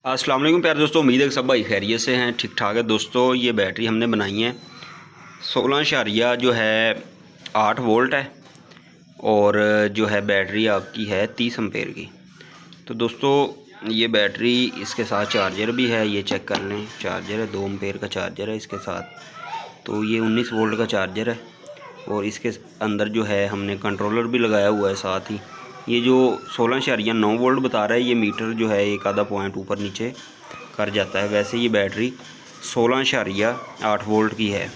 अस्सलाम वालेकुम प्यारे दोस्तों, उम्मीद है कि सब भाई खैरियत से हैं, ठीक ठाक है। दोस्तों ये बैटरी हमने बनाई है 16 जो है 8 वोल्ट है और जो है बैटरी आपकी है 30 एम्पेयर की। तो दोस्तों ये बैटरी इसके साथ चार्जर भी है, ये चेक कर लें। चार्जर है 2 एम्पेयर का चार्जर है इसके साथ। तो ये 19 वोल्ट का चार्जर है और इसके अंदर जो है हमने कंट्रोलर भी लगाया हुआ है साथ ही। ये जो 16.9 वोल्ट बता रहा है, ये मीटर जो है एक आधा पॉइंट ऊपर नीचे कर जाता है। वैसे ये बैटरी 16.8 वोल्ट की है।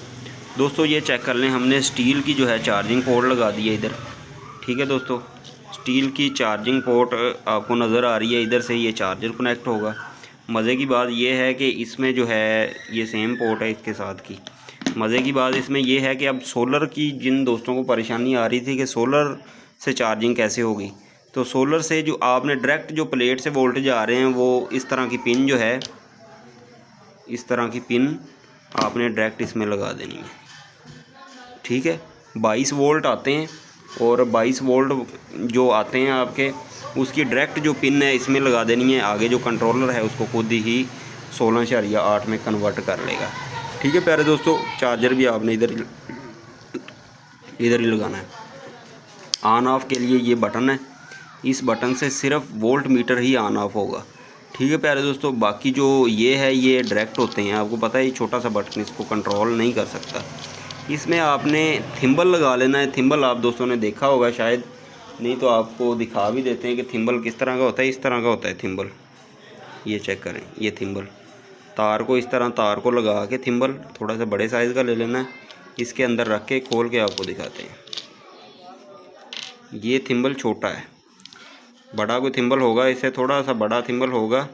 दोस्तों ये चेक कर लें, हमने स्टील की जो है चार्जिंग पोर्ट लगा दी है इधर। ठीक है दोस्तों, स्टील की चार्जिंग पोर्ट आपको नज़र आ रही है, इधर से ये चार्जर कनेक्ट होगा। मज़े की बात यह है कि इसमें जो है ये सेम पोर्ट है इसके साथ की। मज़े की बात इसमें यह है कि अब सोलर की जिन दोस्तों को परेशानी आ रही थी कि सोलर से चार्जिंग कैसे होगी, तो सोलर से जो आपने डायरेक्ट जो प्लेट से वोल्टेज आ रहे हैं वो इस तरह की पिन जो है, इस तरह की पिन आपने डायरेक्ट इसमें लगा देनी है। ठीक है, 22 वोल्ट आते हैं और 22 वोल्ट जो आते हैं आपके, उसकी डायरेक्ट जो पिन है इसमें लगा देनी है। आगे जो कंट्रोलर है उसको खुद ही 16.8 में कन्वर्ट कर लेगा। ठीक है प्यारे दोस्तों, चार्जर भी आपने इधर ही लगाना है। ऑन ऑफ़ के लिए ये बटन है, इस बटन से सिर्फ volt meter he on off होगा। ठीक है प्यारे दोस्तों, बाकी जो ये है ये डायरेक्ट होते हैं। आपको पता है ये छोटा सा बटन इसको कंट्रोल नहीं कर सकता। इसमें आपने थिम्बल लगा लेना है। थिम्बल आप दोस्तों ने देखा होगा शायद, नहीं तो आपको दिखा भी देते हैं कि थिम्बल किस तरह का होता है। इस तरह का होता है थिम्बल, ये चेक करें। ये थिम्बल तार को इस तरह तार को लगा के, थिम्बल थोड़ा सा बड़े साइज़ का ले लेना है, इसके अंदर रख के खोल के आपको दिखाते हैं। ये थिम्बल छोटा है, बड़ा कोई थिम्बल होगा इससे थोड़ा सा बड़ा थिम्बल होगा,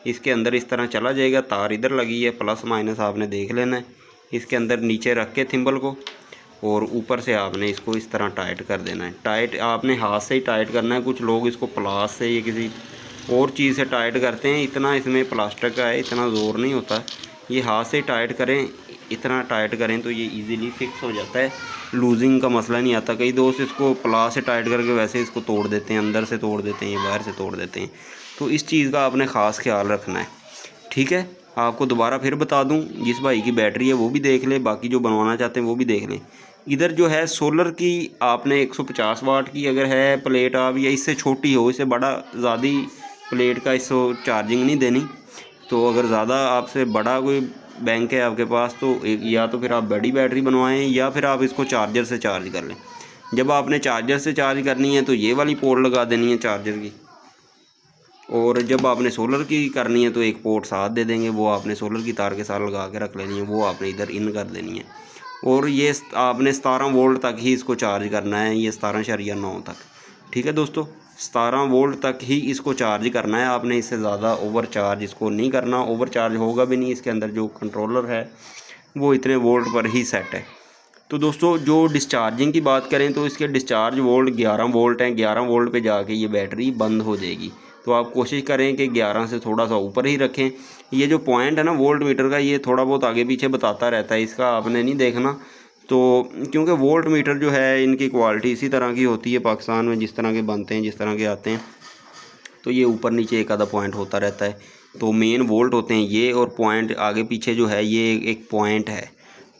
इसके अंदर इस तरह चला जाएगा। तार इधर लगी है, प्लस माइनस आपने देख लेना है। इसके अंदर नीचे रख के थिम्बल को और ऊपर से आपने इसको इस तरह टाइट कर देना है। टाइट आपने हाथ से ही टाइट करना है। कुछ लोग इसको प्लास से या किसी और चीज़ से टाइट करते हैं, इतना इसमें प्लास्टिक का है, इतना ज़ोर नहीं होता। ये हाथ से टाइट करें, इतना टाइट करें तो ये इजीली फिक्स हो जाता है, लूजिंग का मसला नहीं आता। कई दोस्त इसको प्लास से टाइट करके वैसे इसको तोड़ देते हैं, अंदर से तोड़ देते हैं या बाहर से तोड़ देते हैं। तो इस चीज़ का आपने ख़ास ख्याल रखना है। ठीक है, आपको दोबारा फिर बता दूं, जिस भाई की बैटरी है वो भी देख लें, बाकी जो बनवाना चाहते हैं वो भी देख लें। इधर जो है सोलर की आपने 150 वाट की अगर है प्लेट आप, या इससे छोटी हो, इससे बड़ा ज़्यादा प्लेट का इसको चार्जिंग नहीं देनी। तो अगर ज़्यादा आपसे बड़ा कोई बैंक है आपके पास, तो एक या तो फिर आप बड़ी बैटरी बनवाएं या फिर आप इसको चार्जर से चार्ज कर लें। जब आपने चार्जर से चार्ज करनी है तो ये वाली पोर्ट लगा देनी है चार्जर की, और जब आपने सोलर की करनी है तो एक पोर्ट साथ दे देंगे, वो आपने सोलर की तार के साथ लगा के रख लेनी है, वो आपने इधर इन कर देनी है। और ये आपने 17 वोल्ट तक ही इसको चार्ज करना है, ये 17.9 तक। ठीक है दोस्तों, 17 वोल्ट तक ही इसको चार्ज करना है आपने, इससे ज़्यादा ओवर चार्ज इसको नहीं करना। ओवर चार्ज होगा भी नहीं, इसके अंदर जो कंट्रोलर है वो इतने वोल्ट पर ही सेट है। तो दोस्तों जो डिस्चार्जिंग की बात करें तो इसके डिस्चार्ज वोल्ट 11 वोल्ट हैं। 11 वोल्ट पे जाके ये बैटरी बंद हो जाएगी। तो आप कोशिश करें कि 11 से थोड़ा सा ऊपर ही रखें। ये जो पॉइंट है ना वोल्ट मीटर का, ये थोड़ा बहुत आगे पीछे बताता रहता है, इसका आपने नहीं देखना। तो क्योंकि वोल्ट मीटर जो है इनकी क्वालिटी इसी तरह की होती है, पाकिस्तान में जिस तरह के बनते हैं, जिस तरह के आते हैं, तो ये ऊपर नीचे एक आधा पॉइंट होता रहता है। तो मेन वोल्ट होते हैं ये, और पॉइंट आगे पीछे जो है ये एक पॉइंट है।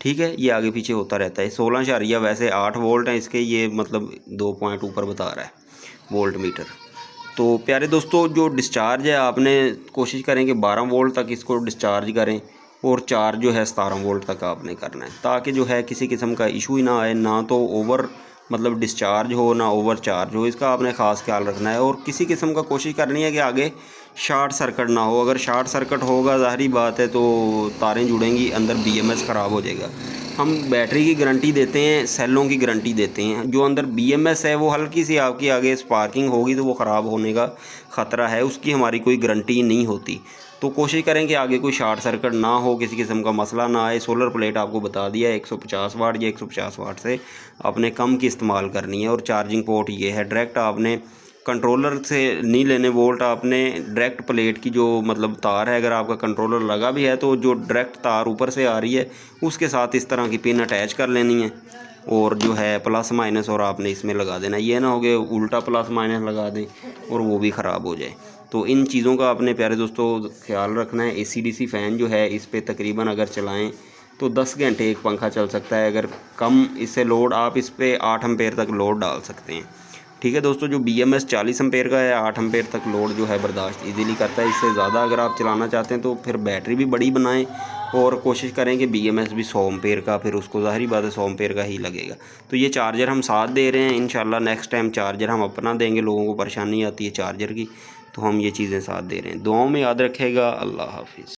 ठीक है, ये आगे पीछे होता रहता है। 16 वैसे 8 वोल्ट हैं इसके, ये मतलब 2 पॉइंट ऊपर बता रहा है वोल्ट मीटर। तो प्यारे दोस्तों जो डिस्चार्ज है आपने कोशिश करें कि 12 वोल्ट तक इसको डिस्चार्ज करें, और चार्ज जो है 17 वोल्ट तक आपने करना है, ताकि जो है किसी किस्म का इशू ही ना आए, ना तो ओवर मतलब डिस्चार्ज हो ना ओवर चार्ज हो। इसका आपने ख़ास ख्याल रखना है, और किसी किस्म का कोशिश करनी है कि आगे शार्ट सर्किट ना हो। अगर शार्ट सर्किट होगा ज़ाहिरी बात है तो तारें जुड़ेंगी, अंदर BMS ख़राब हो जाएगा। हम बैटरी की गारंटी देते हैं, सेलों की गारंटी देते हैं। जो अंदर BMS है वो हल्की सी आपकी आगे स्पार्किंग होगी तो वो ख़राब होने का ख़तरा है, उसकी हमारी कोई गारंटी नहीं होती। तो कोशिश करें कि आगे कोई शार्ट सर्किट ना हो, किसी किस्म का मसला ना आए। सोलर प्लेट आपको बता दिया 150 वाट या 150 वाट से आपने कम की इस्तेमाल करनी है। और चार्जिंग पोर्ट ये है, डायरेक्ट आपने कंट्रोलर से नहीं लेने वोल्ट, आपने डायरेक्ट प्लेट की जो मतलब तार है, अगर आपका कंट्रोलर लगा भी है तो जो डायरेक्ट तार ऊपर से आ रही है उसके साथ इस तरह की पिन अटैच कर लेनी है, और जो है प्लस माइनस और आपने इसमें लगा देना। ये ना हो कि उल्टा प्लस माइनस लगा दें और वो भी ख़राब हो जाए। तो इन चीज़ों का अपने प्यारे दोस्तों ख्याल रखना है। AC/DC फ़ैन जो है इस पे तकरीबन अगर चलाएं तो 10 घंटे एक पंखा चल सकता है। अगर कम इससे लोड, आप इस पे 8 एम्पेयर तक लोड डाल सकते हैं। ठीक है दोस्तों, जो BMS 40 एम्पेयर का है 8 एम्पेयर तक लोड जो है बर्दाश्त इजीली करता है। इससे ज़्यादा अगर आप चलाना चाहते हैं तो फिर बैटरी भी बड़ी बनाएं और कोशिश करें कि BMS भी 100 एम्पेयर का, फिर उसको ज़ाहिरी बात है 100 एम्पेयर का ही लगेगा। तो ये चार्जर हम साथ दे रहे हैं। इंशाल्लाह नेक्स्ट टाइम चार्जर हम अपना देंगे, लोगों को परेशानी आती है चार्जर की, तो हम ये चीज़ें साथ दे रहे हैं। दुआओं में याद रखेगा। अल्लाह हाफिज़।